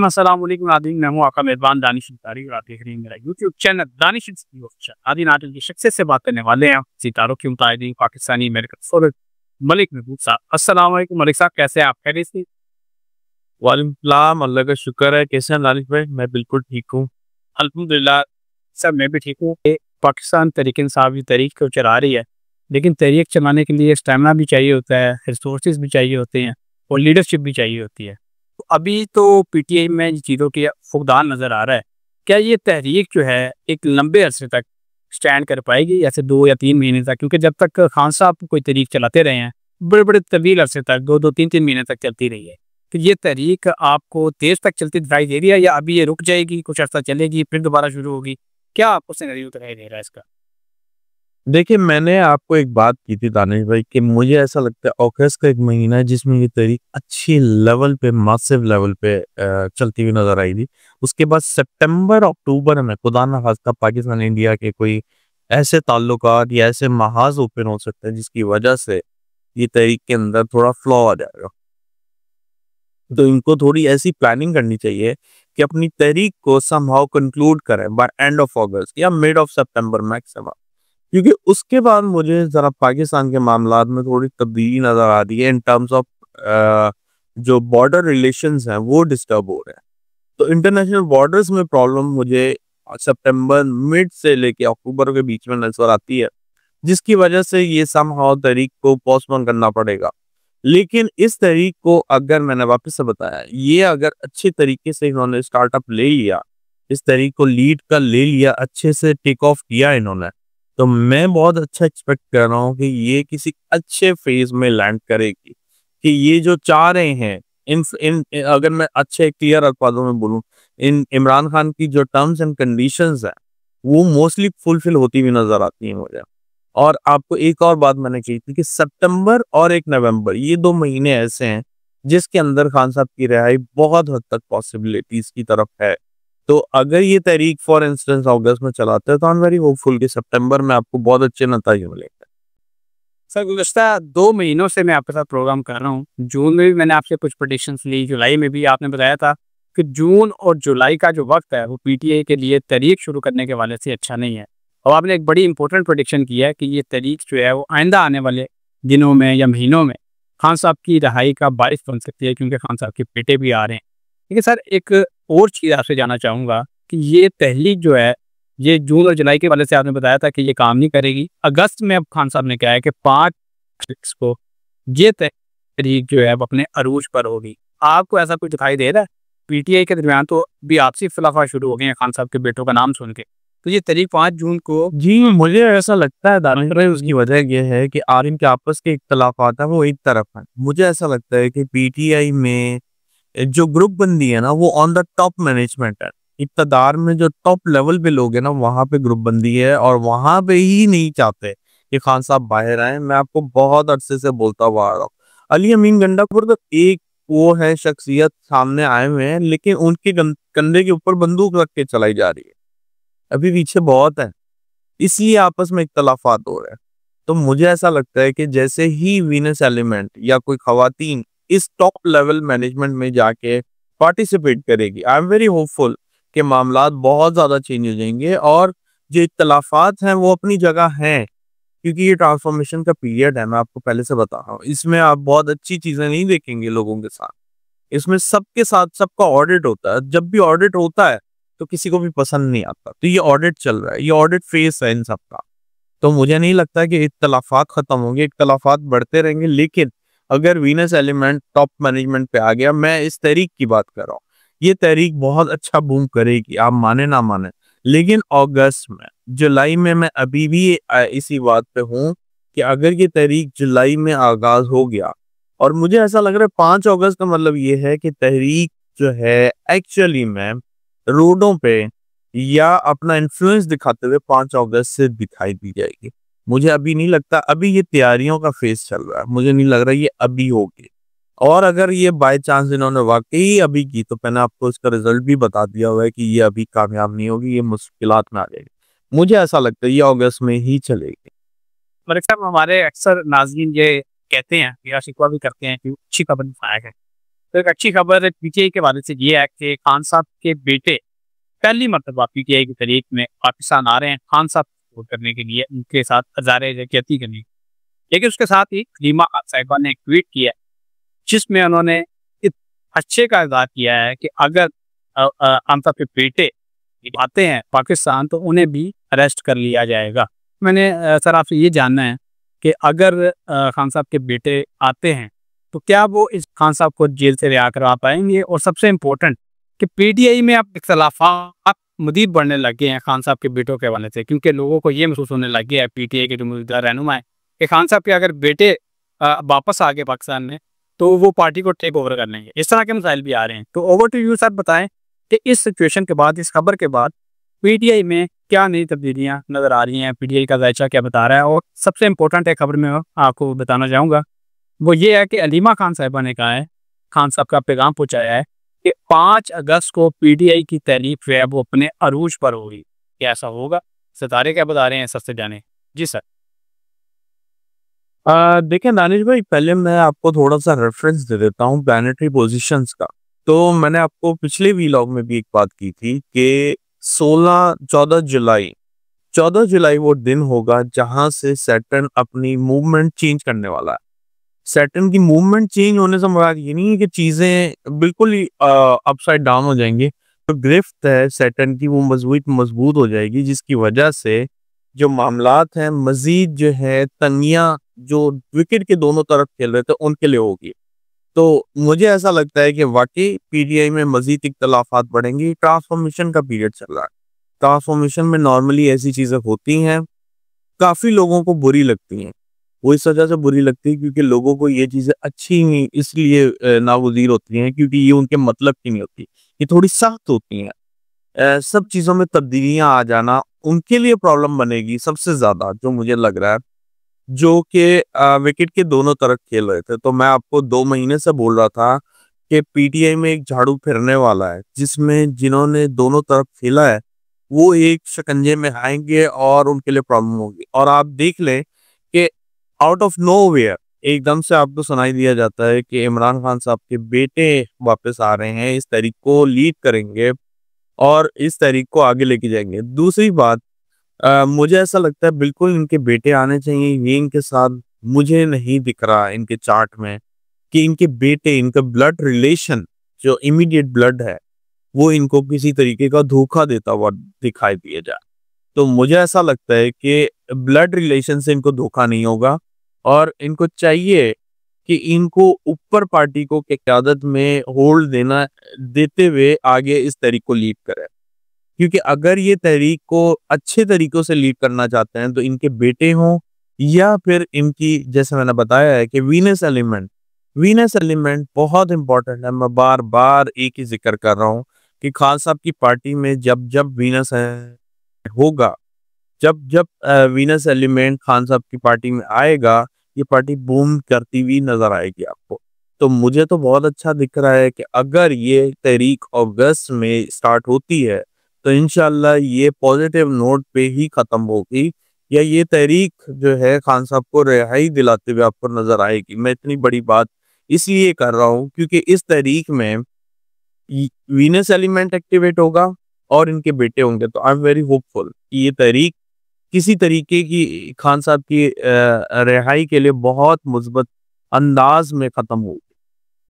अस्सलाम वालेकुम नाज़रीन, मैं हूँ आपका मेज़बान दानिश अंसारी और आप देख रहे हैं मेरा YouTube channel Danish Ansari official. नाज़रीन, आज की शख्सियत से बात करने वाले हैं सितारों के मुताहिदीन पाकिस्तानी अमेरिकन फ़ौरन मलिक महबूब साहब। अस्सलाम वालेकुम मलिक साहब, कैसे हैं आप? खैरियत से? वालेकुम सलाम, अल्लाह का शुक्र है। कैसे हैं दानिश भाई? मैं बिल्कुल ठीक हूँ। अल्हम्दुलिल्लाह सर, मैं भी ठीक हूँ। पाकिस्तान तहरीक इंसाफ की तहरीक को चला रही है, लेकिन तहरीक चलाने के लिए स्टैमिना भी चाहिए होता है, रिसोर्सेज भी चाहिए होते हैं और लीडरशिप भी चाहिए होती है। तो अभी तो पीटीआई में इन चीज़ों की फुकदान नज़र आ रहा है। क्या ये तहरीक जो है एक लंबे अरसे तक स्टैंड कर पाएगी, ऐसे 2 या 3 महीने तक? क्योंकि जब तक खान साहब कोई तहरीक चलाते रहे हैं, बड़े-बड़े तवील अरसे तक 2-2 3-3 महीने तक चलती रही है। तो ये तहरीक आपको देर तक चलती दिखाई दे रही है या अभी ये रुक जाएगी, कुछ अर्सा चलेगी, फिर दोबारा शुरू होगी? क्या आपको सिनेरियो दिखाई दे रहा है इसका? देखिए, मैंने आपको एक बात की थी दानिश भाई कि मुझे ऐसा लगता है अगस्त का एक महीना है जिसमें ये तहरीक अच्छी लेवल पे, मासिव लेवल पे चलती हुई नज़र आई थी। उसके बाद सितंबर, अक्टूबर में खुदा ना खास्ता पाकिस्तान इंडिया के कोई ऐसे ताल्लुकात या ऐसे महाज़ ओपन हो सकते हैं जिसकी वजह से ये तहरीक के अंदर थोड़ा फ्लॉ आ जाएगा। तो इनको थोड़ी ऐसी प्लानिंग करनी चाहिए कि अपनी तहरीक को समहाउ कंक्लूड करें बाय एंड ऑफ अगस्त या मिड ऑफ सितंबर मैक्सिमम। क्योंकि उसके बाद मुझे ज़रा पाकिस्तान के मामलात में थोड़ी तब्दीली नज़र आ रही है इन टर्म्स ऑफ जो बॉर्डर रिलेशंस हैं वो डिस्टर्ब हो रहे हैं। तो इंटरनेशनल बॉर्डर्स में प्रॉब्लम मुझे सितंबर मिड से लेके अक्टूबर के बीच में नज़र आती है, जिसकी वजह से ये समहाउ तहरीक को पोस्टपोन करना पड़ेगा। लेकिन इस तहरीक को अगर मैंने वापस से बताया, ये अगर अच्छे तरीके से इन्होंने स्टार्टअप ले लिया, इस तहरीक को लीड कर ले लिया, अच्छे से टेक ऑफ किया इन्होंने, तो मैं बहुत अच्छा एक्सपेक्ट कर रहा हूँ कि ये किसी अच्छे फेज में लैंड करेगी। कि ये जो चाह रहे हैं, इन इन अगर मैं अच्छे क्लियर अल्फाजों में बोलूँ, इन इमरान खान की जो टर्म्स एंड कंडीशंस है, वो मोस्टली फुलफिल होती हुई नजर आती है मुझे। और आपको एक और बात मैंने कही थी कि सितंबर और 1 नवंबर ये 2 महीने ऐसे हैं जिसके अंदर खान साहब की रिहाई बहुत हद तक पॉसिबिलिटीज की तरफ है। तो अगर ये तहरीक फॉर इंस्टेंस अगस्त में चलाते हैं तो आई एम वेरी होपफुल कि सितंबर में आपको बहुत अच्छे नतीजे मिलेंगे। सर, गुज़श्ता 2 महीनों से मैं आपके साथ प्रोग्राम कर रहा हूँ। जून में भी मैंने आपसे कुछ प्रेडिक्शंस ली, जुलाई में भी आपने बताया था कि जून और जुलाई का जो वक़्त है, वो पीटीआई के लिए तहरीक शुरू करने के हवाले से अच्छा नहीं है। और आपने एक बड़ी इंपॉर्टेंट प्रेडिक्शन की है कि ये तहरीक जो है, वो आइंदा आने वाले दिनों में या महीनों में खान साहब की रिहाई का बाइस बन सकती है, क्योंकि खान साहब के बेटे भी आ रहे हैं। लेकिन सर, एक और चीज़ आपसे जानना चाहूँगा कि ये तहरीक जो है, ये जून और जुलाई के हवाले से आपने बताया था कि ये काम नहीं करेगी। अगस्त में अब खान साहब ने कहा है कि 5 अगस्त को ये तहरीक जो है वो अपने अरूज पर होगी। आपको ऐसा कुछ दिखाई दे रहा है? पीटीआई के दरमियान तो अभी आपसी इख्तिलाफ़ात शुरू हो गए हैं खान साहब के बेटों का नाम सुन के। तो ये तहरीक 5 जून को जी, मुझे ऐसा लगता है दानिश भाई, उसकी वजह ये है कि आर इनके आपस के इख्तिलाफात हैं वो एक तरफ हैं। मुझे ऐसा लगता है कि पीटीआई में जो ग्रुप बंदी है ना वो ऑन द टॉप मैनेजमेंट है। इक़्तिदार में जो टॉप लेवल पे लोग हैं ना वहाँ पे ग्रुप बंदी है और वहाँ पे ही नहीं चाहते कि खान साहब बाहर आए। मैं आपको बहुत अरसे से बोलता हुआ आ रहा हूँ। अली अमीन गंडापुर तो एक वो है शख्सियत सामने आए हुए हैं, लेकिन उनके कंधे के ऊपर बंदूक रख के चलाई जा रही है। अभी पीछे बहुत है, इसलिए आपस में इख्तलाफात हो रहे हैं। तो मुझे ऐसा लगता है कि जैसे ही वीनस एलिमेंट या कोई खवातीन इस टॉप लेवल मैनेजमेंट में जाके पार्टिसिपेट करेगी, आई एम वेरी होपफुल कि मामलात बहुत ज़्यादा चेंज हो जाएंगे और जो इख्तलाफात हैं वो अपनी जगह हैं। क्योंकि ये ट्रांसफॉर्मेशन का पीरियड है, मैं आपको पहले से बता रहा हूँ। इसमें आप बहुत अच्छी चीज़ें नहीं देखेंगे लोगों के साथ। इसमें सबके साथ सबका ऑडिट होता है। जब भी ऑडिट होता है तो किसी को भी पसंद नहीं आता। तो ये ऑडिट चल रहा है, ये ऑडिट फेस है इन सबका। तो मुझे नहीं लगता कि इख्तलाफात खत्म होंगे, इख्तलाफात बढ़ते रहेंगे। लेकिन अगर वीनस एलिमेंट टॉप मैनेजमेंट पे आ गया, मैं इस तहरीक की बात कर रहा हूँ, ये तहरीक बहुत अच्छा बूम करेगी, आप माने ना माने। लेकिन अगस्त में, जुलाई में मैं अभी भी इसी बात पे हूँ कि अगर ये तहरीक जुलाई में आगाज हो गया, और मुझे ऐसा लग रहा है 5 अगस्त का मतलब ये है कि तहरीक जो है एक्चुअली में रोडों पे या अपना इन्फ्लुएंस दिखाते हुए 5 अगस्त से दिखाई दी जाएगी। मुझे अभी नहीं लगता, अभी ये तैयारियों का फेज चल रहा है, मुझे नहीं लग रहा ये अभी होगी। और अगर ये बाय चांस इन्होंने वाकई अभी की, तो मैंने आपको इसका रिजल्ट भी बता दिया हुआ है कि ये अभी कामयाब नहीं होगी, ये मुश्किलात में आ जाएगी। मुझे ऐसा लगता है ये अगस्त में ही चलेगी। मलिक साहब, हमारे अक्सर नाज़रीन ये कहते हैं या शिकवा भी करते हैं कि अच्छी खबर फायक है। तो एक अच्छी खबर पीटीआई के हवाले से ये है कि खान साहब के बेटे पहली मरतबा पीटीआई की तारीख में पाकिस्तान आ रहे हैं खान साहब को सपोर्ट करने के लिए, उनके साथ हज़ार-ए-यकजहती करने। लेकिन उसके साथ ही हलीमा खान साहिबा ने एक ट्वीट किया है, जिसमें उन्होंने इस अच्छे का इज़हार किया है कि अगर खान साहब के बेटे आते हैं पाकिस्तान तो उन्हें भी अरेस्ट कर लिया जाएगा। मैंने सर आपसे ये जानना है कि अगर खान साहब के बेटे आते हैं तो क्या वो इस खान साहब को जेल से रिहा करवा पाएंगे? और सबसे इम्पोर्टेंट कि पीटीआई में अब इख्तलाफात मज़ीद बढ़ने लग गए हैं खान साहब के बेटों के हवाले से, क्योंकि लोगों को ये महसूस होने लग गया है पीटीआई के जो मौजूदा रहनुमा है कि खान साहब के अगर बेटे वापस आ गए पाकिस्तान में तो वो पार्टी को टेक ओवर कर लेंगे। इस तरह के मसाइल भी आ रहे हैं। तो ओवर टू यू सर, बताएं कि इस सिचुएशन के बाद, इस खबर के बाद पीटीआई में क्या नई तब्दीलियां नजर आ रही हैं, पीटीआई का जायचा क्या बता रहा है। और सबसे इम्पोर्टेंट एक खबर मैं आपको बताना चाहूँगा, वो ये है कि हलीमा खान साहिबा ने कहा है, खान साहब का पैगाम पहुँचाया है कि 5 अगस्त को पीटीआई की तहरीक जो है वो अपने अरूज पर होगी। क्या ऐसा होगा? सितारे क्या बता रहे हैं, सबसे जाने। जी सर। देखिए दानिश भाई, पहले मैं आपको थोड़ा-सा रेफ़रेंस दे देता हूँ प्लैनेटरी पोज़ीशंस का। तो मैंने आपको पिछले व्लॉग में भी एक बात की थी कि 14 जुलाई वो दिन होगा जहाँ से सैटर्न अपनी मूवमेंट चेंज करने वाला है। सैटर्न की मूवमेंट चेंज होने से मुराद ये नहीं है कि चीज़ें बिल्कुल ही अपसाइड डाउन हो जाएँगी। तो गिरफ्त है सैटर्न की वो मज़बूत हो जाएगी, जिसकी वजह से जो मामलात हैं मज़ीद जो है तंगियाँ जो विकेट के दोनों तरफ खेल रहे थे उनके लिए होगी। तो मुझे ऐसा लगता है कि वाक़ई पीटीआई में मज़ीद इख्तलाफात बढ़ेंगी। ट्रांसफ़ॉर्मेशन का पीरियड चल रहा है। ट्रांसफ़ॉर्मेशन में नॉर्मली ऐसी चीज़ें होती हैं, काफ़ी लोगों को बुरी लगती हैं। वो इस वजह से बुरी लगती है क्योंकि लोगों को ये चीज़ें अच्छी नहीं इसलिए नागुज़ीर होती हैं क्योंकि ये उनके मतलब की नहीं होती। ये थोड़ी सख्त होती हैं। सब चीज़ों में तब्दीलियाँ आ जाना उनके लिए प्रॉब्लम बनेगी सबसे ज़्यादा, जो मुझे लग रहा है, जो कि विकेट के दोनों तरफ खेल रहे थे। तो मैं आपको 2 महीने से बोल रहा था कि पीटीआई में एक झाड़ू फिरने वाला है, जिसमें जिन्होंने दोनों तरफ खेला है, वो एक शिकंजे में आएँगे और उनके लिए प्रॉब्लम होगी। और आप देख लें कि आउट ऑफ नोवेयर एकदम से आपको सुनाई दिया जाता है कि इमरान खान साहब के बेटे वापस आ रहे हैं, इस तहरीक को लीड करेंगे और इस तहरीक को आगे लेके जाएँगे। दूसरी बात, मुझे ऐसा लगता है बिल्कुल इनके बेटे आने चाहिए, ये इनके साथ मुझे नहीं दिख रहा इनके चार्ट में कि इनके बेटे, इनका ब्लड रिलेशन जो इमीडिएट ब्लड है, वो इनको किसी तरीके का धोखा देता हुआ दिखाई दिया जाए। तो मुझे ऐसा लगता है कि ब्लड रिलेशन से इनको धोखा नहीं होगा और इनको चाहिए कि इनको ऊपर पार्टी को की क़यादत में होल्ड देते हुए आगे इस तहरीक को लीड करें। क्योंकि अगर ये तहरीक को अच्छे तरीकों से लीड करना चाहते हैं तो इनके बेटे हों या फिर इनकी, जैसे मैंने बताया है कि वीनस एलिमेंट बहुत इंपॉर्टेंट है। मैं बार-बार एक ही ज़िक्र कर रहा हूँ कि खान साहब की पार्टी में जब वीनस होगा, जब वीनस एलिमेंट खान साहब की पार्टी में आएगा, ये पार्टी बूम करती हुई नज़र आएगी आपको। तो मुझे तो बहुत अच्छा दिख रहा है कि अगर ये तहरीक अगस्त में स्टार्ट होती है तो इंशाल्लाह ये पॉजिटिव नोट पे ही खत्म होगी या ये तहरीक जो है खान साहब को रिहाई दिलाते हुए आपको नजर आएगी। मैं इतनी बड़ी बात इसलिए कर रहा हूँ क्योंकि इस तहरीक में वीनस एलिमेंट एक्टिवेट होगा और इनके बेटे होंगे। तो आई एम वेरी होपफुल कि ये तहरीक किसी तरीके की खान साहब की रिहाई के लिए बहुत मुस्बत अंदाज में खत्म होगी।